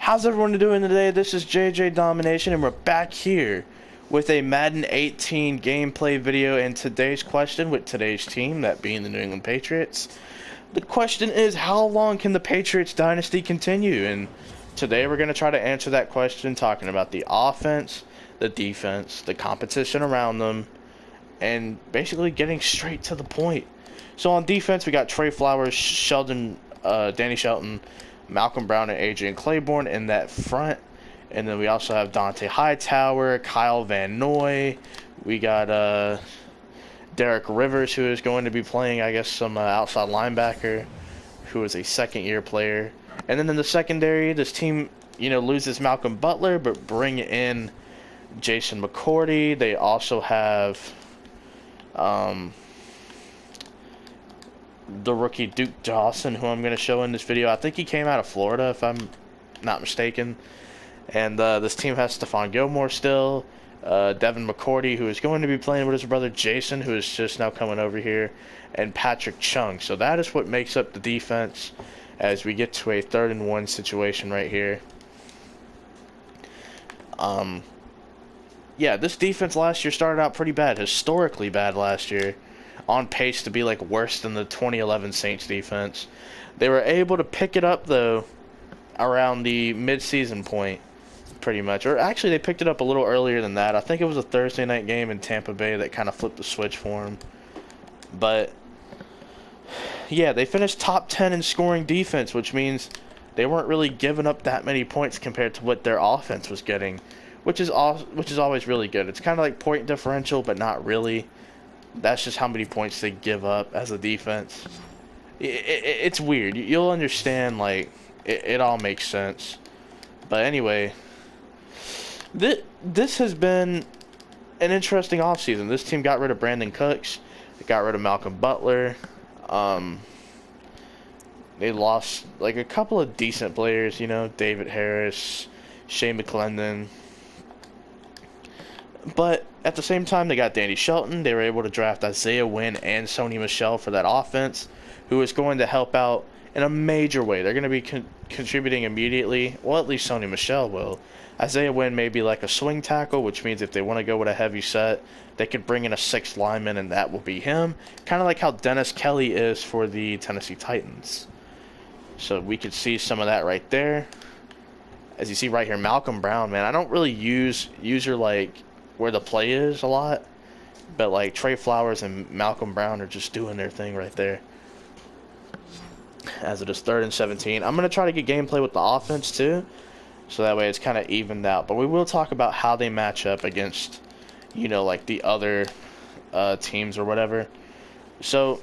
How's everyone doing today? This is JJ Domination, and we're back here with a Madden 18 gameplay video. And today's question with today's team, that being the New England Patriots, the question is, how long can the Patriots dynasty continue? And today we're going to try to answer that question, talking about the offense, the defense, the competition around them, and basically getting straight to the point. So on defense, we got Trey Flowers, Danny Shelton, Malcolm Brown, and Adrian Claiborne in that front. And then we also have Dante Hightower, Kyle Van Noy. We got Derek Rivers, who is going to be playing, I guess, some outside linebacker, who is a second-year player. And then in the secondary, this team, loses Malcolm Butler, but bring in Jason McCourty. They also have the rookie Duke Dawson, who I'm going to show in this video. I think he came out of Florida, if I'm not mistaken. And this team has Stephon Gilmore still, Devin McCourty, who is going to be playing with his brother Jason, who is just now coming over here, and Patrick Chung. So that is what makes up the defense as we get to a 3rd and 1 situation right here. Yeah, this defense last year started out pretty bad, historically bad last year, on pace to be like worse than the 2011 Saints defense. They were able to pick it up though around the mid-season point, pretty much. Or actually, they picked it up a little earlier than that. I think it was a Thursday night game in Tampa Bay that kind of flipped the switch for them. But yeah, they finished top 10 in scoring defense, which means they weren't really giving up that many points compared to what their offense was getting, which is always really good. It's kind of like point differential, but not really. That's just how many points they give up as a defense. It's weird. You'll understand, like, it all makes sense. But anyway, this has been an interesting offseason. This team got rid of Brandon Cooks. They got rid of Malcolm Butler. They lost, like, a couple of decent players, David Harris, Shea McClendon. But at the same time, they got Danny Shelton. They were able to draft Isaiah Wynn and Sony Michel for that offense, who is going to help out in a major way. They're going to be contributing immediately. Well, at least Sony Michel will. Isaiah Wynn may be like a swing tackle, which means if they want to go with a heavy set, they could bring in a 6th lineman, and that will be him. Kind of like how Dennis Kelly is for the Tennessee Titans. So we could see some of that right there. As you see right here, Malcolm Brown, man. I don't really use user like where the play is a lot, but like Trey Flowers and Malcolm Brown are just doing their thing right there. As it is 3rd and 17, I'm going to try to get gameplay with the offense too, so that way it's kind of evened out. But we will talk about how they match up against, like the other teams or whatever. So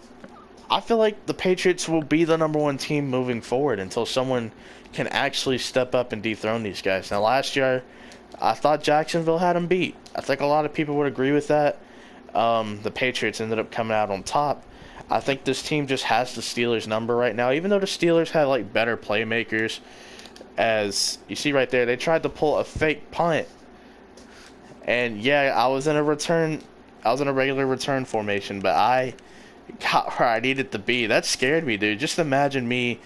I feel like the Patriots will be the #1 team moving forward until someone can actually step up and dethrone these guys. Now, last year, I thought Jacksonville had them beat. I think a lot of people would agree with that. The Patriots ended up coming out on top. I think this team just has the Steelers' number right now, even though the Steelers have like better playmakers. As you see right there, they tried to pull a fake punt. And yeah, I was in a regular return formation, but I got where I needed to be. That scared me, dude. Just imagine me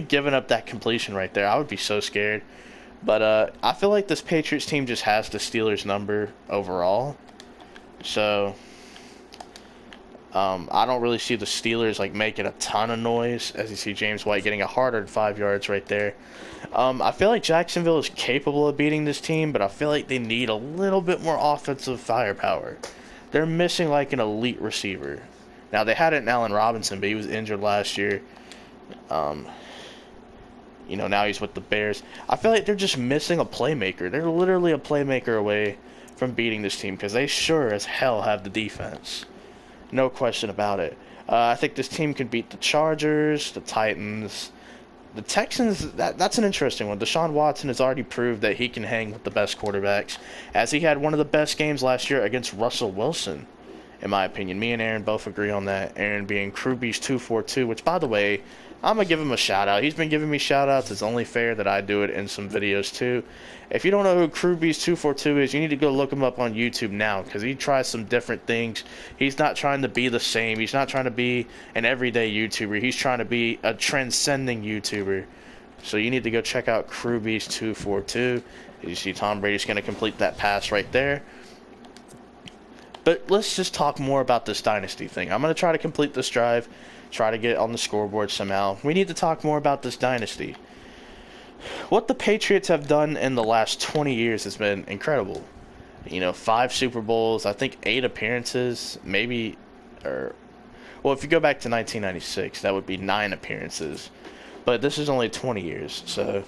giving up that completion right there. I would be so scared. But I feel like this Patriots team just has the Steelers' number overall. So I don't really see the Steelers like making a ton of noise. As you see James White getting a hard 5 yards right there. I feel like Jacksonville is capable of beating this team, but I feel like they need a little bit more offensive firepower. They're missing like an elite receiver. Now they had it in Allen Robinson, but he was injured last year. Now he's with the Bears. I feel like they're just missing a playmaker. They're literally a playmaker away from beating this team because they sure as hell have the defense. No question about it. I think this team can beat the Chargers, the Titans, the Texans. That's an interesting one. Deshaun Watson has already proved that he can hang with the best quarterbacks, as he had one of the best games last year against Russell Wilson, in my opinion. Me and Aaron both agree on that. Aaron being Crewbeast242, which, by the way, I'm going to give him a shout-out. He's been giving me shout-outs. It's only fair that I do it in some videos, too. If you don't know who Crewbeast242 is, you need to go look him up on YouTube now, because he tries some different things. He's not trying to be the same. He's not trying to be an everyday YouTuber. He's trying to be a transcending YouTuber. So you need to go check out CrewBeast242. As you see, Tom Brady's going to complete that pass right there. But let's just talk more about this Dynasty thing. I'm going to try to complete this drive, try to get it on the scoreboard somehow. We need to talk more about this Dynasty. What the Patriots have done in the last 20 years has been incredible. You know, 5 Super Bowls, I think 8 appearances, maybe, well, if you go back to 1996, that would be 9 appearances. But this is only 20 years, so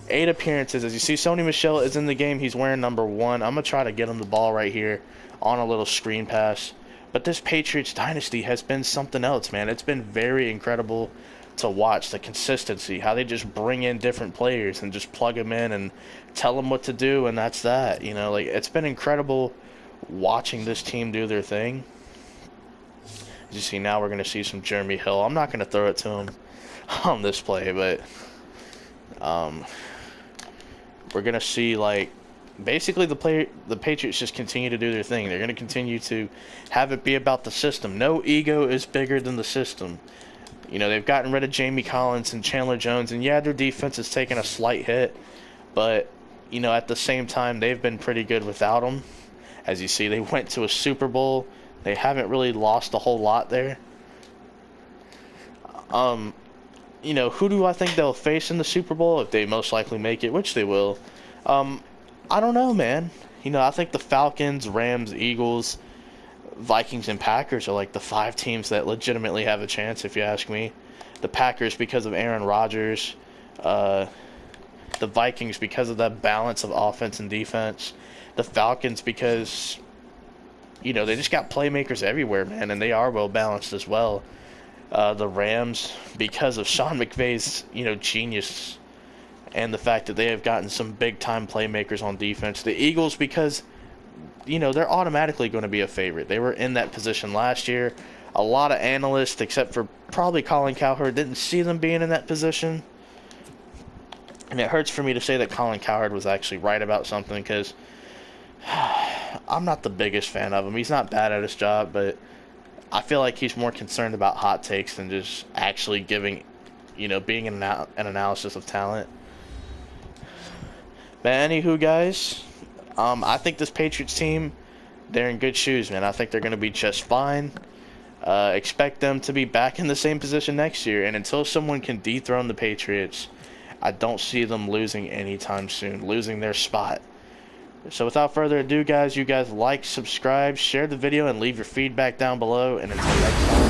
8 appearances. As you see, Sony Michel is in the game. He's wearing number 1. I'm going to try to get him the ball right here on a little screen pass. But this Patriots Dynasty has been something else, man. It's been very incredible to watch, the consistency, how they just bring in different players and just plug them in and tell them what to do, and that's that. You know, like, it's been incredible watching this team do their thing. As you see, now we're going to see some Jeremy Hill. I'm not going to throw it to him on this play, but we're going to see, like, basically the Patriots just continue to do their thing. They're going to continue to have it be about the system. No ego is bigger than the system. You know, they've gotten rid of Jamie Collins and Chandler Jones, and yeah, their defense has taken a slight hit, but, you know, at the same time, they've been pretty good without them. As you see, they went to a Super Bowl. They haven't really lost a whole lot there. You know, who do I think they'll face in the Super Bowl if they most likely make it, which they will? I don't know, man. You know, I think the Falcons, Rams, Eagles, Vikings, and Packers are like the 5 teams that legitimately have a chance, if you ask me. The Packers because of Aaron Rodgers. The Vikings because of that balance of offense and defense. The Falcons because, you know, they just got playmakers everywhere, man, and they are well balanced as well. The Rams because of Sean McVay's, you know, genius and the fact that they have gotten some big-time playmakers on defense. The Eagles because, you know, they're automatically going to be a favorite. They were in that position last year. A lot of analysts, except for probably Colin Cowherd, didn't see them being in that position. And it hurts for me to say that Colin Cowherd was actually right about something, because I'm not the biggest fan of him. He's not bad at his job, but I feel like he's more concerned about hot takes than just actually giving, you know, being an analysis of talent. But anywho, guys, I think this Patriots team, they're in good shoes, man. I think they're going to be just fine. Expect them to be back in the same position next year. And until someone can dethrone the Patriots, I don't see them losing anytime soon, losing their spot. So without further ado, guys, you guys like, subscribe, share the video, and leave your feedback down below. And until next time.